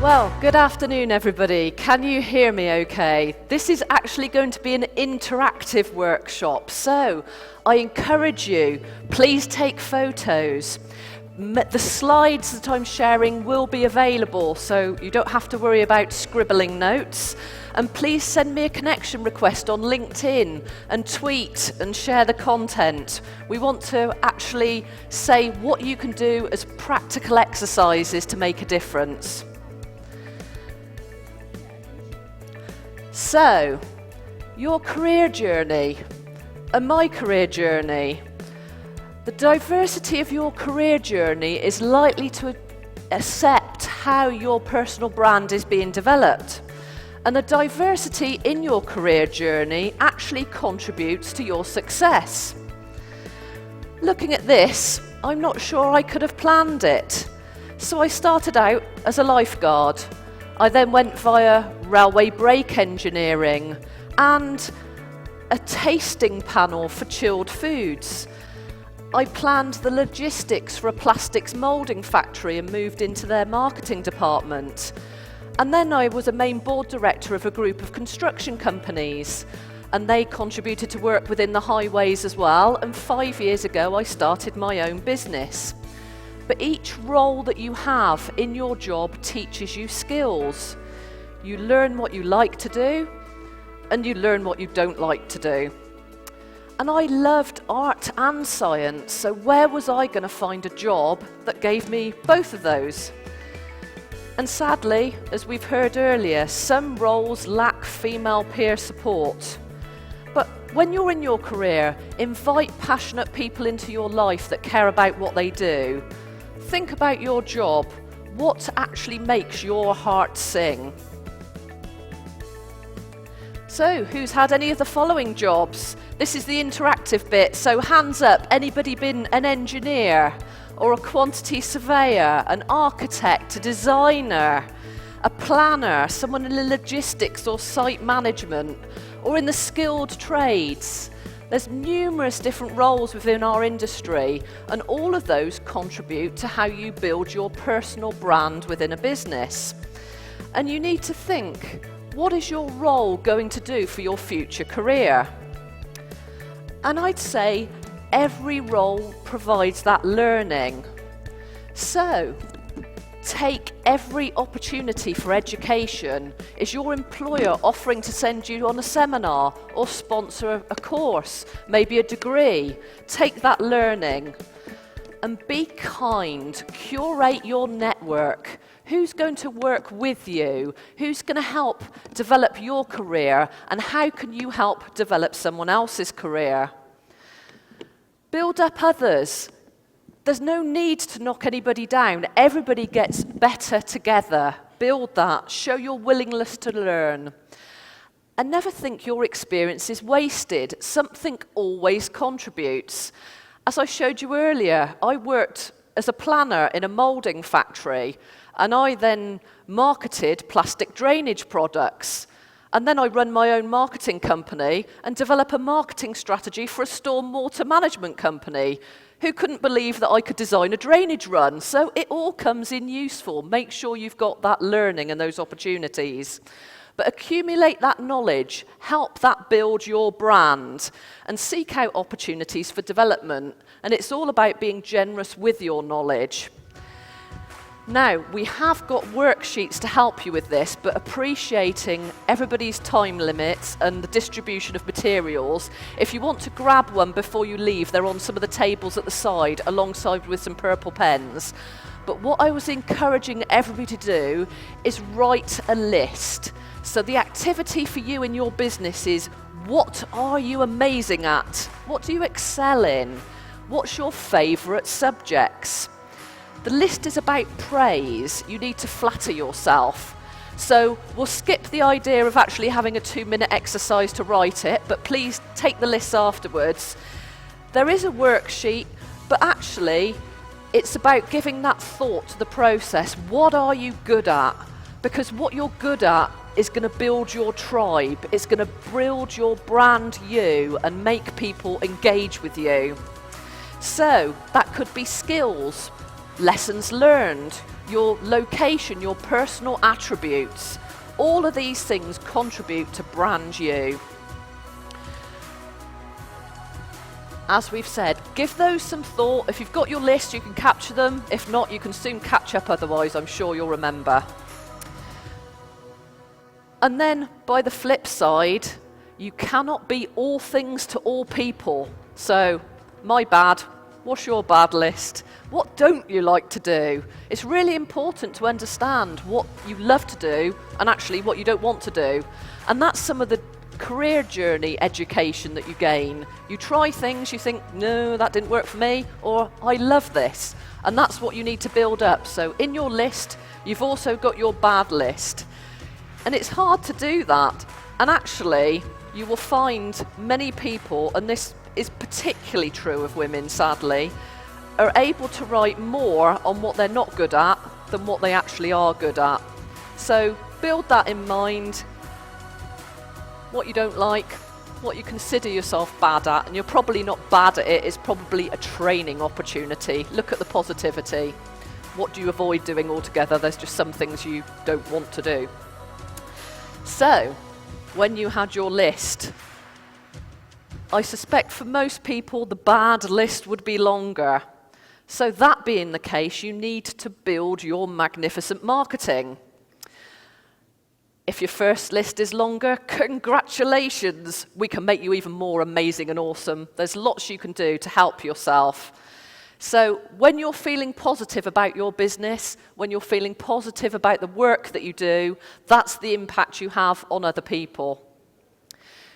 Well, good afternoon, everybody. Can you hear me okay? This is actually going to be an interactive workshop, so I encourage you, please take photos. The slides that I'm sharing will be available, so you don't have to worry about scribbling notes. And please send me a connection request on LinkedIn and tweet and share the content. We want to actually say what you can do as practical exercises to make a difference. So, your career journey and my career journey. The diversity of your career journey is likely to accept how your personal brand is being developed. And the diversity in your career journey actually contributes to your success. Looking at this, I'm not sure I could have planned it. So I started out as a lifeguard. I then went via railway brake engineering and a tasting panel for chilled foods. I planned the logistics for a plastics moulding factory and moved into their marketing department. And then I was a main board director of a group of construction companies, and they contributed to work within the highways as well. And 5 years ago, I started my own business. But each role that you have in your job teaches you skills. You learn what you like to do, and you learn what you don't like to do. And I loved art and science, so where was I going to find a job that gave me both of those? And sadly, as we've heard earlier, some roles lack female peer support. But when you're in your career, invite passionate people into your life that care about what they do. Think about your job. What actually makes your heart sing? So, who's had any of the following jobs? This is the interactive bit, so hands up. Anybody been an engineer or a quantity surveyor, an architect, a designer, a planner, someone in the logistics or site management, or in the skilled trades? There's numerous different roles within our industry, and all of those contribute to how you build your personal brand within a business. And you need to think, what is your role going to do for your future career? And I'd say every role provides that learning. So, take every opportunity for education. Is your employer offering to send you on a seminar or sponsor a course, maybe a degree? Take that learning and be kind. Curate your network. Who's going to work with you? Who's going to help develop your career? And how can you help develop someone else's career? Build up others. There's no need to knock anybody down. Everybody gets better together. Build that. Show your willingness to learn. And never think your experience is wasted. Something always contributes. As I showed you earlier, I worked as a planner in a moulding factory, and I then marketed plastic drainage products. And then I run my own marketing company and develop a marketing strategy for a stormwater management company who couldn't believe that I could design a drainage run. So it all comes in useful. Make sure you've got that learning and those opportunities. But accumulate that knowledge, help that build your brand, and seek out opportunities for development. And it's all about being generous with your knowledge. Now, we have got worksheets to help you with this, but appreciating everybody's time limits and the distribution of materials, if you want to grab one before you leave, they're on some of the tables at the side, alongside with some purple pens. But what I was encouraging everybody to do is write a list. So the activity for you in your business is, what are you amazing at? What do you excel in? What's your favourite subjects? The list is about praise. You need to flatter yourself. So we'll skip the idea of actually having a 2-minute exercise to write it, but please take the list afterwards. There is a worksheet, but actually it's about giving that thought to the process. What are you good at? Because what you're good at is going to build your tribe. It's going to build your brand you and make people engage with you. So that could be skills. lessons learned, your location, your personal attributes. All of these things contribute to brand you. As we've said, give those some thought. If you've got your list, you can capture them. If not, you can soon catch up otherwise. I'm sure you'll remember. And then, by the flip side, you cannot be all things to all people. So, my bad. What's your bad list? What don't you like to do? It's really important to understand what you love to do and actually what you don't want to do. And that's some of the career journey education that you gain. You try things, you think, no, that didn't work for me, or I love this. And that's what you need to build up. So in your list, you've also got your bad list. And it's hard to do that. And actually, you will find many people, and this is particularly true of women, sadly, are able to write more on what they're not good at than what they actually are good at. So build that in mind. What you don't like, what you consider yourself bad at, and you're probably not bad at it, it's probably a training opportunity. Look at the positivity. What do you avoid doing altogether? There's just some things you don't want to do. So, when you had your list, I suspect for most people the bad list would be longer. So that being the case, you need to build your magnificent marketing. If your first list is longer, congratulations. We can make you even more amazing and awesome. There's lots you can do to help yourself. So when you're feeling positive about your business, when you're feeling positive about the work that you do, that's the impact you have on other people.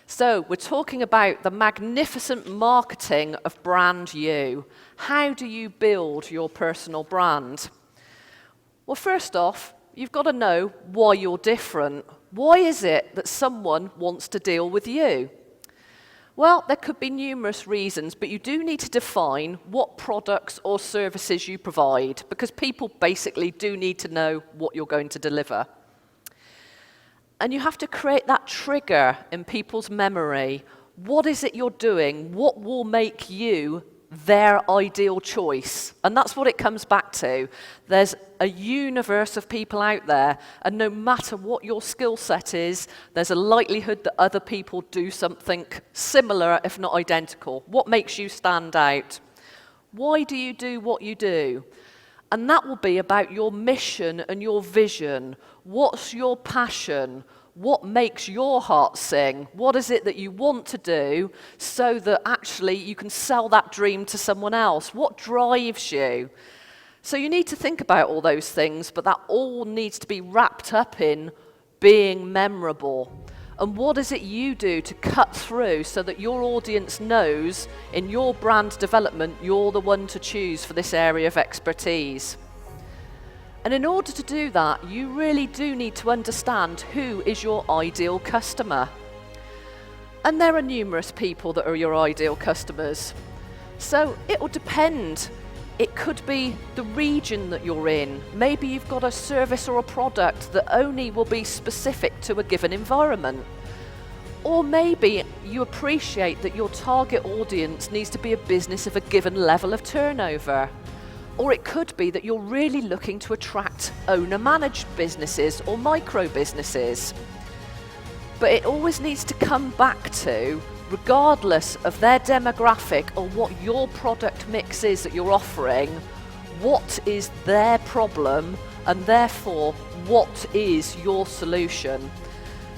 So we're talking about the magnificent marketing of brand you. How do you build your personal brand? Well, first off, you've got to know why you're different. Why is it that someone wants to deal with you? Well, there could be numerous reasons, but you do need to define what products or services you provide, because people basically do need to know what you're going to deliver. And you have to create that trigger in people's memory. What is it you're doing? What will make you their ideal choice? And that's what it comes back to. There's a universe of people out there, and no matter what your skill set is, there's a likelihood that other people do something similar, if not identical. What makes you stand out? Why do you do what you do? And that will be about your mission and your vision. What's your passion? What makes your heart sing? What is it that you want to do so that actually you can sell that dream to someone else? What drives you? So you need to think about all those things, but that all needs to be wrapped up in being memorable. And what is it you do to cut through so that your audience knows in your brand development you're the one to choose for this area of expertise? And in order to do that, you really do need to understand who is your ideal customer. And there are numerous people that are your ideal customers. So it will depend. It could be the region that you're in. Maybe you've got a service or a product that only will be specific to a given environment. Or maybe you appreciate that your target audience needs to be a business of a given level of turnover. Or it could be that you're really looking to attract owner-managed businesses or micro-businesses. But it always needs to come back to, regardless of their demographic or what your product mix is that you're offering, what is their problem, and therefore, what is your solution?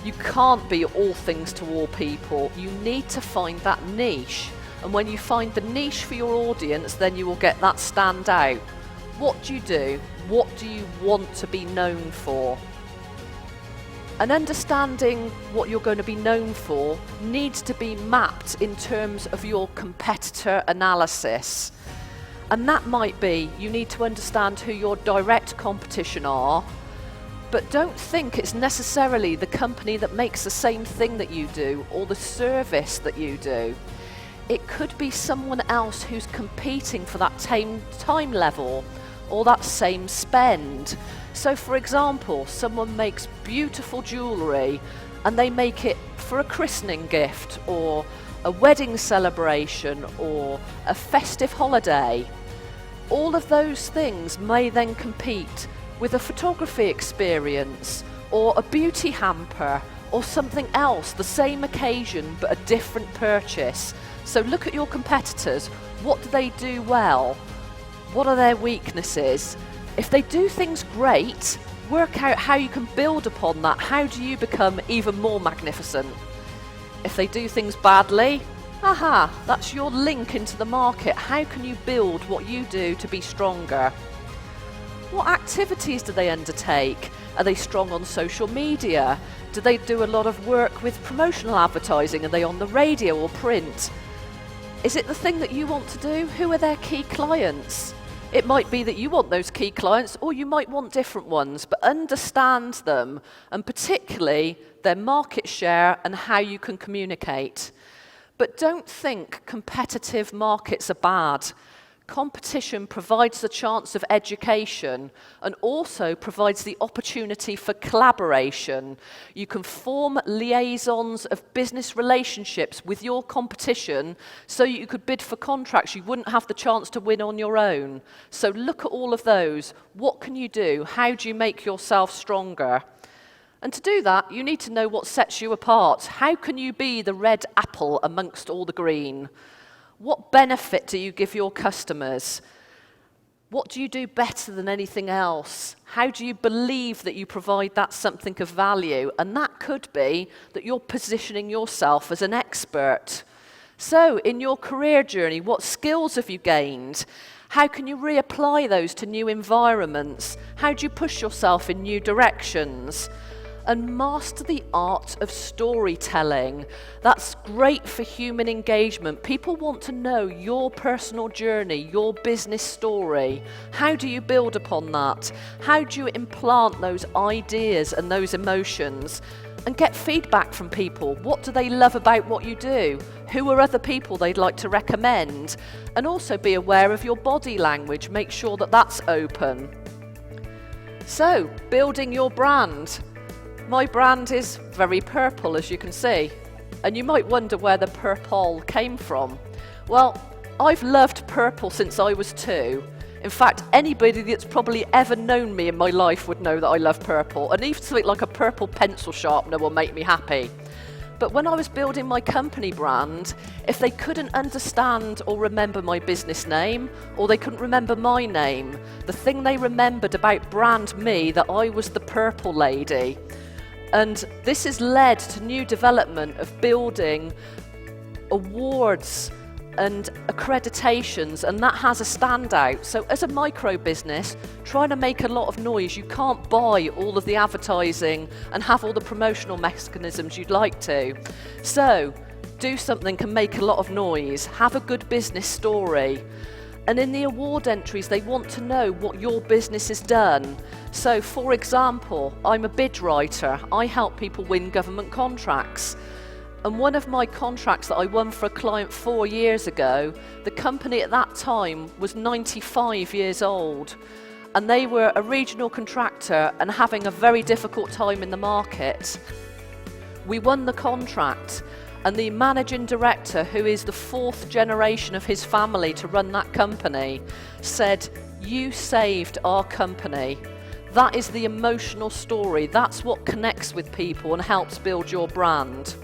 You can't be all things to all people. You need to find that niche. And when you find the niche for your audience, then you will get that stand out. What do you do? What do you want to be known for? And understanding what you're going to be known for needs to be mapped in terms of your competitor analysis. And that might be, you need to understand who your direct competition are, but don't think it's necessarily the company that makes the same thing that you do or the service that you do. It could be someone else who's competing for that same time level or that same spend. So for example, someone makes beautiful jewellery and they make it for a christening gift or a wedding celebration or a festive holiday. All of those things may then compete with a photography experience or a beauty hamper or something else, the same occasion but a different purchase. So look at your competitors. What do they do well? What are their weaknesses? If they do things great, work out how you can build upon that. How do you become even more magnificent? If they do things badly, aha, that's your link into the market. How can you build what you do to be stronger? What activities do they undertake? Are they strong on social media? Do they do a lot of work with promotional advertising? Are they on the radio or print? Is it the thing that you want to do? Who are their key clients? It might be that you want those key clients, or you might want different ones, but understand them, and particularly their market share and how you can communicate. But don't think competitive markets are bad. Competition provides the chance of education and also provides the opportunity for collaboration. You can form liaisons of business relationships with your competition so you could bid for contracts you wouldn't have the chance to win on your own. So look at all of those. What can you do? How do you make yourself stronger? And to do that, you need to know what sets you apart. How can you be the red apple amongst all the green? What benefit do you give your customers? What do you do better than anything else? How do you believe that you provide that something of value? And that could be that you're positioning yourself as an expert. So, in your career journey, what skills have you gained? How can you reapply those to new environments? How do you push yourself in new directions? And master the art of storytelling. That's great for human engagement. People want to know your personal journey, your business story. How do you build upon that? How do you implant those ideas and those emotions? And get feedback from people. What do they love about what you do? Who are other people they'd like to recommend? And also be aware of your body language. Make sure that that's open. So, building your brand. My brand is very purple, as you can see. And you might wonder where the Purpol came from. Well, I've loved purple since I was 2. In fact, anybody that's probably ever known me in my life would know that I love purple. And even something like a purple pencil sharpener will make me happy. But when I was building my company brand, if they couldn't understand or remember my business name, or they couldn't remember my name, the thing they remembered about brand me, that I was the purple lady. And this has led to new development of building awards and accreditations, and that has a standout. So as a micro business, trying to make a lot of noise, you can't buy all of the advertising and have all the promotional mechanisms you'd like to. So do something and make a lot of noise, have a good business story. And in the award entries, they want to know what your business has done. So, for example, I'm a bid writer. I help people win government contracts. And one of my contracts that I won for a client 4 years ago, the company at that time was 95 years old. And they were a regional contractor and having a very difficult time in the market. We won the contract. And the managing director, who is the 4th generation of his family to run that company, said, "You saved our company." That is the emotional story. That's what connects with people and helps build your brand.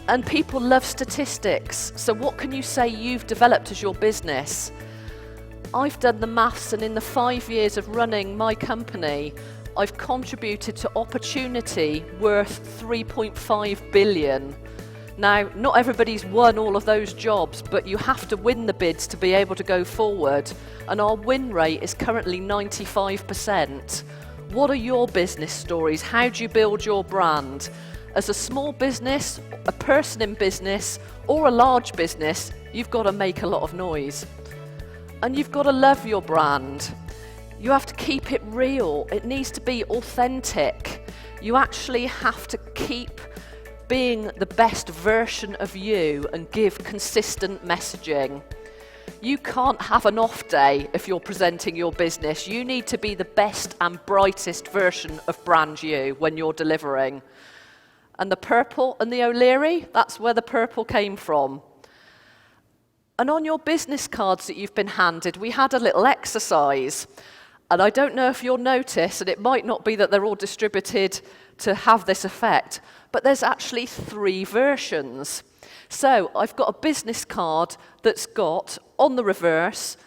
And people love statistics. So what can you say you've developed as your business? I've done the maths, and in the 5 years of running my company, I've contributed to opportunity worth 3.5 billion. Now, not everybody's won all of those jobs, but you have to win the bids to be able to go forward. And our win rate is currently 95%. What are your business stories? How do you build your brand? As a small business, a person in business, or a large business, you've got to make a lot of noise. And you've got to love your brand. You have to keep it real. It needs to be authentic. You actually have to keep being the best version of you and give consistent messaging. You can't have an off day if you're presenting your business. You need to be the best and brightest version of brand you when you're delivering. And the purple and the O'Leary, that's where the purple came from. And on your business cards that you've been handed, we had a little exercise. And I don't know if you'll notice, and it might not be that they're all distributed to have this effect, but there's actually 3 versions. So I've got a business card that's got, on the reverse,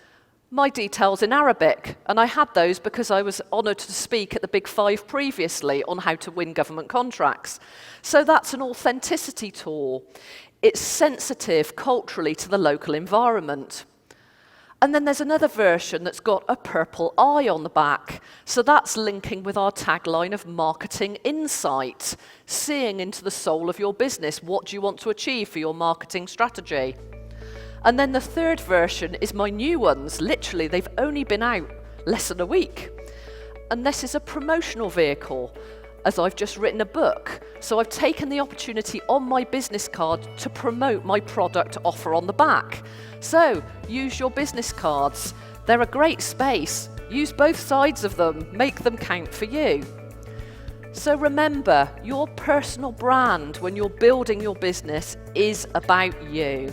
my details in Arabic. And I had those because I was honoured to speak at the Big 5 previously on how to win government contracts. So that's an authenticity tool. It's sensitive culturally to the local environment. And then there's another version that's got a purple eye on the back. So that's linking with our tagline of marketing insight, seeing into the soul of your business. What do you want to achieve for your marketing strategy? And then the third version is my new ones. Literally, they've only been out less than a week. And this is a promotional vehicle, as I've just written a book. So I've taken the opportunity on my business card to promote my product offer on the back. So use your business cards. They're a great space. Use both sides of them. Make them count for you. So remember, your personal brand when you're building your business is about you.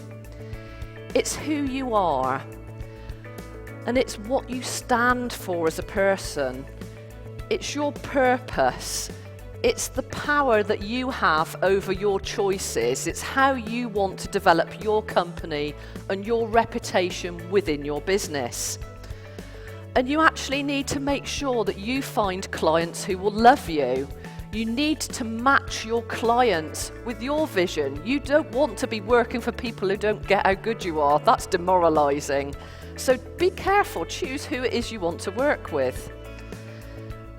It's who you are, and it's what you stand for as a person. It's your purpose. It's the power that you have over your choices. It's how you want to develop your company and your reputation within your business. And you actually need to make sure that you find clients who will love you. You need to match your clients with your vision. You don't want to be working for people who don't get how good you are. That's demoralizing. So be careful, choose who it is you want to work with.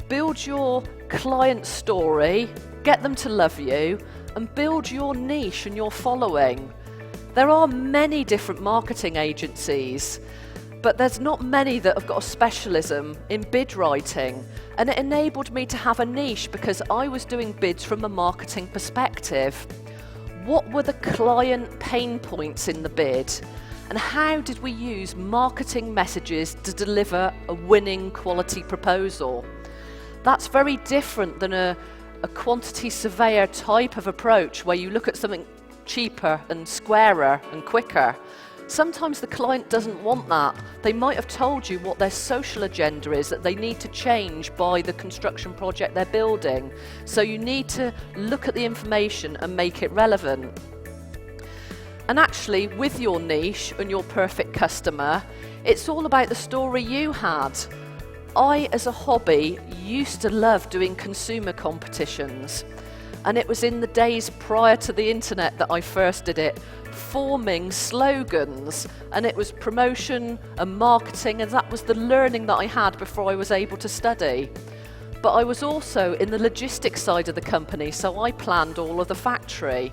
Build your client story, get them to love you, and build your niche and your following. There are many different marketing agencies, but there's not many that have got a specialism in bid writing. And it enabled me to have a niche because I was doing bids from a marketing perspective. What were the client pain points in the bid? And how did we use marketing messages to deliver a winning quality proposal? That's very different than a quantity surveyor type of approach where you look at something cheaper and squarer and quicker. Sometimes the client doesn't want that. They might have told you what their social agenda is that they need to change by the construction project they're building. So you need to look at the information and make it relevant. And actually, with your niche and your perfect customer, it's all about the story you had. I, as a hobby, used to love doing consumer competitions. And it was in the days prior to the internet that I first did it, forming slogans, and it was promotion and marketing, and that was the learning that I had before I was able to study. But I was also in the logistics side of the company, so I planned all of the factory.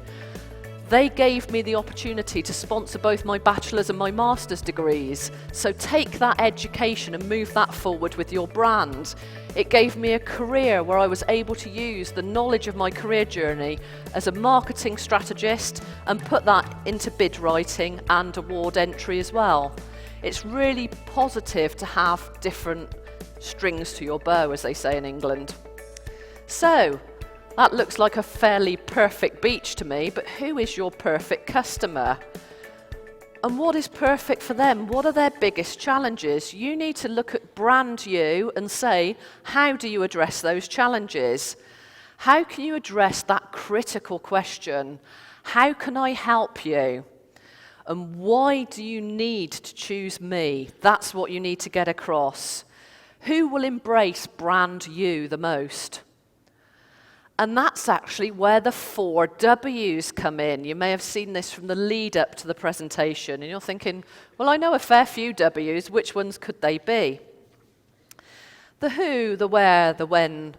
They gave me the opportunity to sponsor both my bachelor's and my master's degrees. So take that education and move that forward with your brand. It gave me a career where I was able to use the knowledge of my career journey as a marketing strategist and put that into bid writing and award entry as well. It's really positive to have different strings to your bow, as they say in England. So, that looks like a fairly perfect beach to me, but who is your perfect customer? And what is perfect for them? What are their biggest challenges? You need to look at brand you and say, how do you address those challenges? How can you address that critical question? How can I help you? And why do you need to choose me? That's what you need to get across. Who will embrace brand you the most? And that's actually where the 4 W's come in. You may have seen this from the lead up to the presentation, and you're thinking, well, I know a fair few W's, which ones could they be? The who, the where, the when,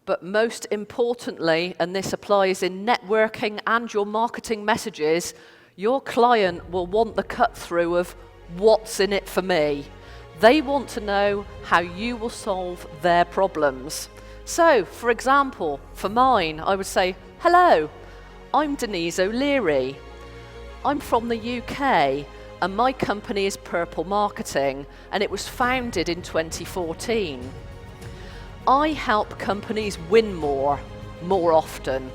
but most importantly, and this applies in networking and your marketing messages, your client will want the cut through of what's in it for me. They want to know how you will solve their problems. So, for example, for mine, I would say, hello, I'm Denise O'Leary. I'm from the UK, and my company is Purpol Marketing, and it was founded in 2014. I help companies win more often.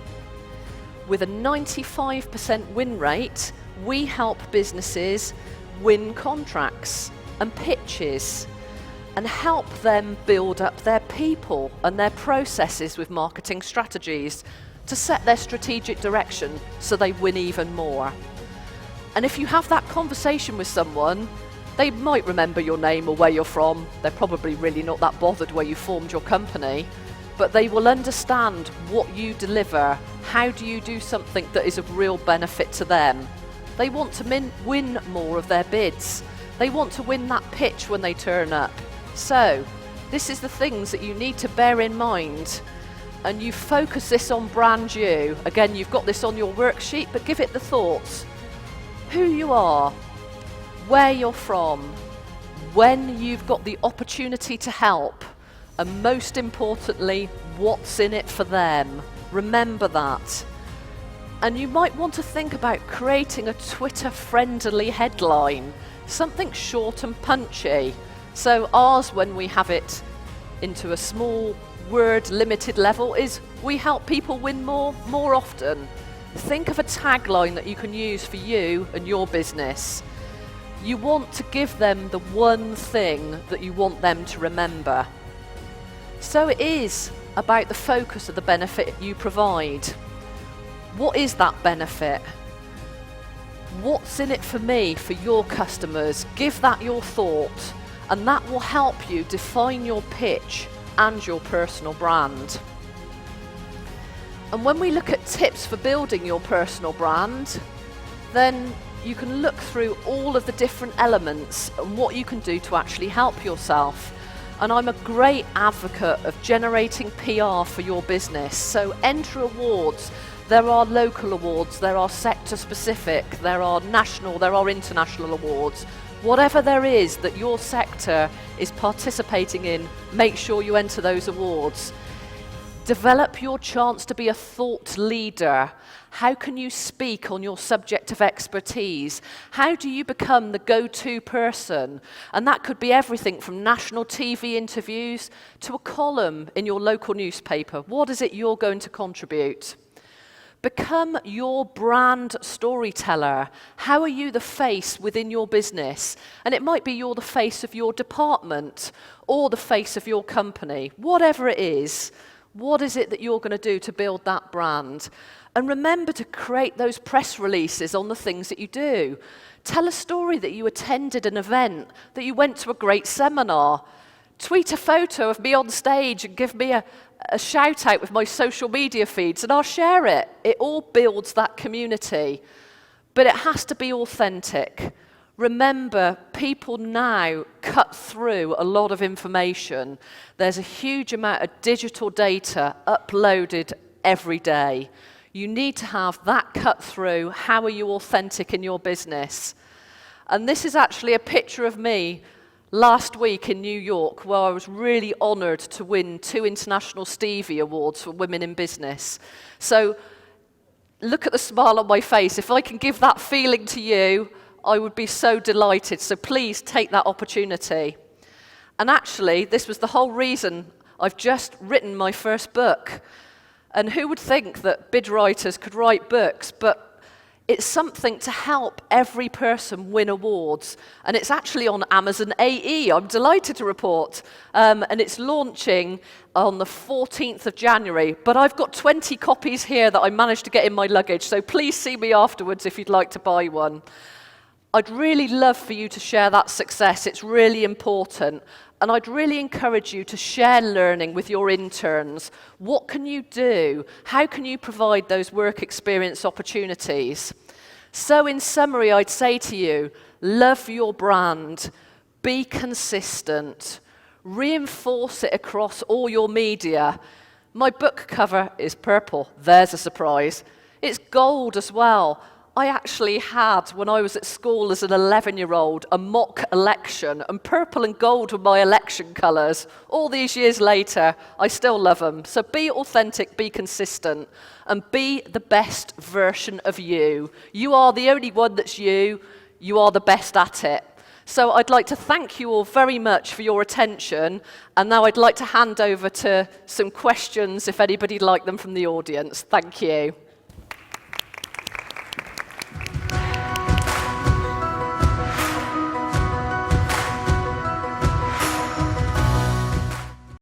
With a 95% win rate, we help businesses win contracts and pitches, and help them build up their people and their processes with marketing strategies to set their strategic direction so they win even more. And if you have that conversation with someone, they might remember your name or where you're from. They're probably really not that bothered where you formed your company, but they will understand what you deliver. How do you do something that is of real benefit to them? They want to win more of their bids. They want to win that pitch when they turn up. So, this is the things that you need to bear in mind. And you focus this on brand you. Again, you've got this on your worksheet, but give it the thoughts. Who you are, where you're from, when you've got the opportunity to help, and most importantly, what's in it for them. Remember that. And you might want to think about creating a Twitter-friendly headline, something short and punchy. So ours, when we have it into a small word limited level, is we help people win more often. Think of a tagline that you can use for you and your business. You want to give them the one thing that you want them to remember. So it is about the focus of the benefit you provide. What is that benefit? What's in it for me, for your customers? Give that your thought, and that will help you define your pitch and your personal brand. And when we look at tips for building your personal brand, then you can look through all of the different elements and what you can do to actually help yourself. And I'm a great advocate of generating PR for your business. So enter awards. There are local awards, there are sector specific, there are national, there are international awards. Whatever there is that your sector is participating in, make sure you enter those awards. Develop your chance to be a thought leader. How can you speak on your subject of expertise? How do you become the go-to person? And that could be everything from national TV interviews to a column in your local newspaper. What is it you're going to contribute? Become your brand storyteller. How are you the face within your business? And it might be you're the face of your department or the face of your company. Whatever it is, what is it that you're going to do to build that brand? And remember to create those press releases on the things that you do. Tell a story that you attended an event, that you went to a great seminar. Tweet a photo of me on stage and give me a shout out with my social media feeds, and I'll share it. It all builds that community. But it has to be authentic. Remember, people now cut through a lot of information. There's a huge amount of digital data uploaded every day. You need to have that cut through. How are you authentic in your business? And this is actually a picture of me last week in New York, where I was really honoured to win 2 International Stevie Awards for women in business. So look at the smile on my face. If I can give that feeling to you, I would be so delighted. So please take that opportunity. And actually, this was the whole reason I've just written my first book. And who would think that bid writers could write books? But it's something to help every person win awards. And it's actually on Amazon AE, I'm delighted to report. And it's launching on the 14th of January. But I've got 20 copies here that I managed to get in my luggage. So please see me afterwards if you'd like to buy one. I'd really love for you to share that success. It's really important. And I'd really encourage you to share learning with your interns. What can you do? How can you provide those work experience opportunities? So in summary, I'd say to you, love your brand, be consistent, reinforce it across all your media. My book cover is purple. There's a surprise. It's gold as well. I actually had, when I was at school as an 11-year-old, a mock election, and purple and gold were my election colours. All these years later, I still love them. So be authentic, be consistent, and be the best version of you. You are the only one that's you. You are the best at it. So I'd like to thank you all very much for your attention, and now I'd like to hand over to some questions if anybody'd like them from the audience. Thank you.